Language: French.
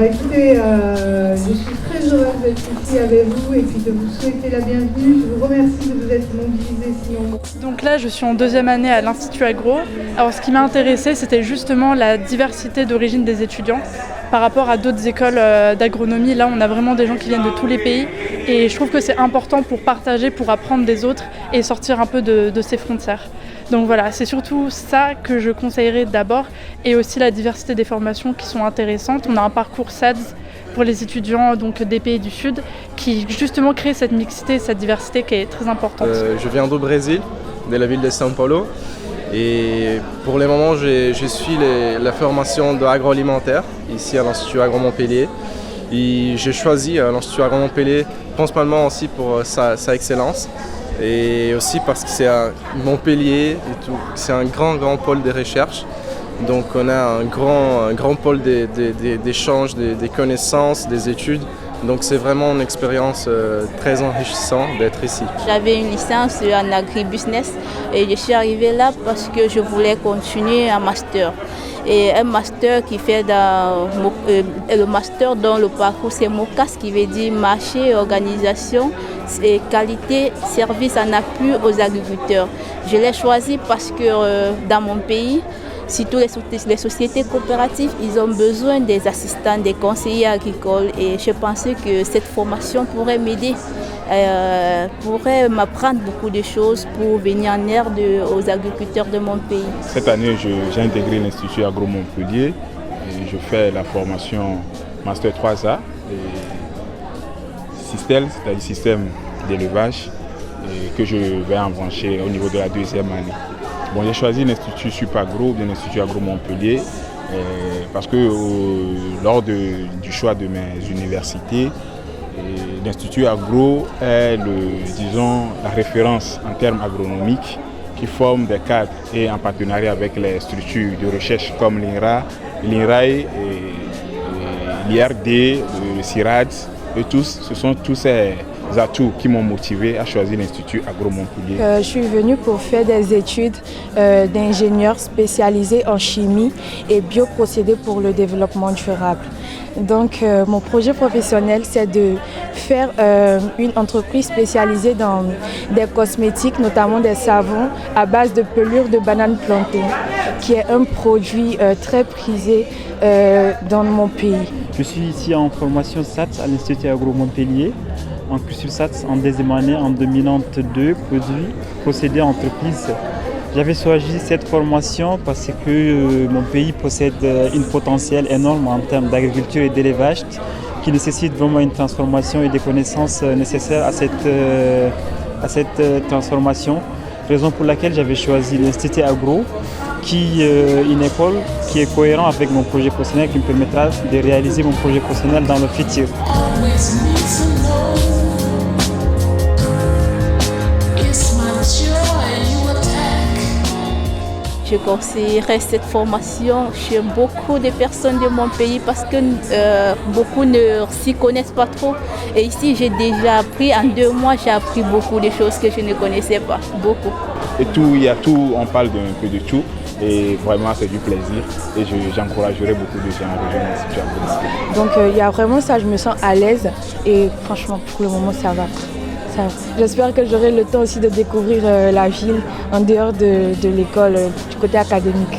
Écoutez, je suis très heureuse d'être ici avec vous et puis de vous souhaiter la bienvenue. Je vous remercie de vous être mobilisés si nombreux. Donc là, je suis en deuxième année à l'Institut Agro. Alors ce qui m'a intéressée, c'était justement la diversité d'origine des étudiants par rapport à d'autres écoles d'agronomie. Là, on a vraiment des gens qui viennent de tous les pays et je trouve que c'est important pour partager, pour apprendre des autres et sortir un peu de ces frontières. Donc voilà, c'est surtout ça que je conseillerais d'abord et aussi la diversité des formations qui sont intéressantes. On a un parcours SADS pour les étudiants donc, des pays du Sud qui justement crée cette mixité, cette diversité qui est très importante. Je viens du Brésil, de la ville de São Paulo. Et pour le moment, je suis la formation d'agroalimentaire ici à l'Institut Agro Montpellier. Et j'ai choisi l'Institut Agro Montpellier principalement aussi pour sa excellence et aussi parce que c'est à Montpellier et tout. C'est un grand pôle de recherche. Donc on a un grand pôle d'échange, des connaissances, des études. Donc c'est vraiment une expérience très enrichissante d'être ici. J'avais une licence en agribusiness et je suis arrivée là parce que je voulais continuer un master. Et un master qui fait le master dans le parcours c'est MOCAS qui veut dire marché, organisation et qualité, service en appui aux agriculteurs. Je l'ai choisi parce que dans mon pays, surtout les sociétés coopératives, ils ont besoin des assistants, des conseillers agricoles et je pensais que cette formation pourrait m'aider, pourrait m'apprendre beaucoup de choses pour venir en aide aux agriculteurs de mon pays. Cette année, j'ai intégré l'Institut Agro Montpellier et je fais la formation Master 3A, c'est-à-dire système d'élevage que je vais embrancher au niveau de la deuxième année. Bon, j'ai choisi l'Institut Supagro, bien l'Institut Agro Montpellier, parce que lors du choix de mes universités, l'Institut Agro est la référence en termes agronomiques qui forme des cadres et en partenariat avec les structures de recherche comme l'INRA, l'INRAE, l'IRD, le CIRAD, et ce sont tous ces atouts qui m'ont motivé à choisir l'Institut Agro Montpellier. Je suis venue pour faire des études d'ingénieur spécialisé en chimie et bioprocédés pour le développement durable. Donc mon projet professionnel c'est de faire une entreprise spécialisée dans des cosmétiques, notamment des savons à base de pelure de banane plantée, qui est un produit très prisé dans mon pays. Je suis ici en formation SATS à l'Institut Agro Montpellier. En cursus SATS en deuxième année en 2022, procédé entreprise. J'avais choisi cette formation parce que mon pays possède un potentiel énorme en termes d'agriculture et d'élevage qui nécessite vraiment une transformation et des connaissances nécessaires à cette transformation. Raison pour laquelle j'avais choisi l'Institut Agro, qui est une école qui est cohérente avec mon projet professionnel, qui me permettra de réaliser mon projet professionnel dans le futur. Je conseillerais cette formation chez beaucoup de personnes de mon pays parce que beaucoup ne s'y connaissent pas trop. Et ici, j'ai déjà appris, en 2 mois, j'ai appris beaucoup de choses que je ne connaissais pas, beaucoup. Et il y a tout, on parle d'un peu de tout. Et vraiment, c'est du plaisir. Et j'encouragerais beaucoup de gens à rejoindre l'Institut Agro Montpellier. Donc, il y a vraiment ça, je me sens à l'aise. Et franchement, pour le moment, ça va. J'espère que j'aurai le temps aussi de découvrir la ville en dehors de l'école, du côté académique.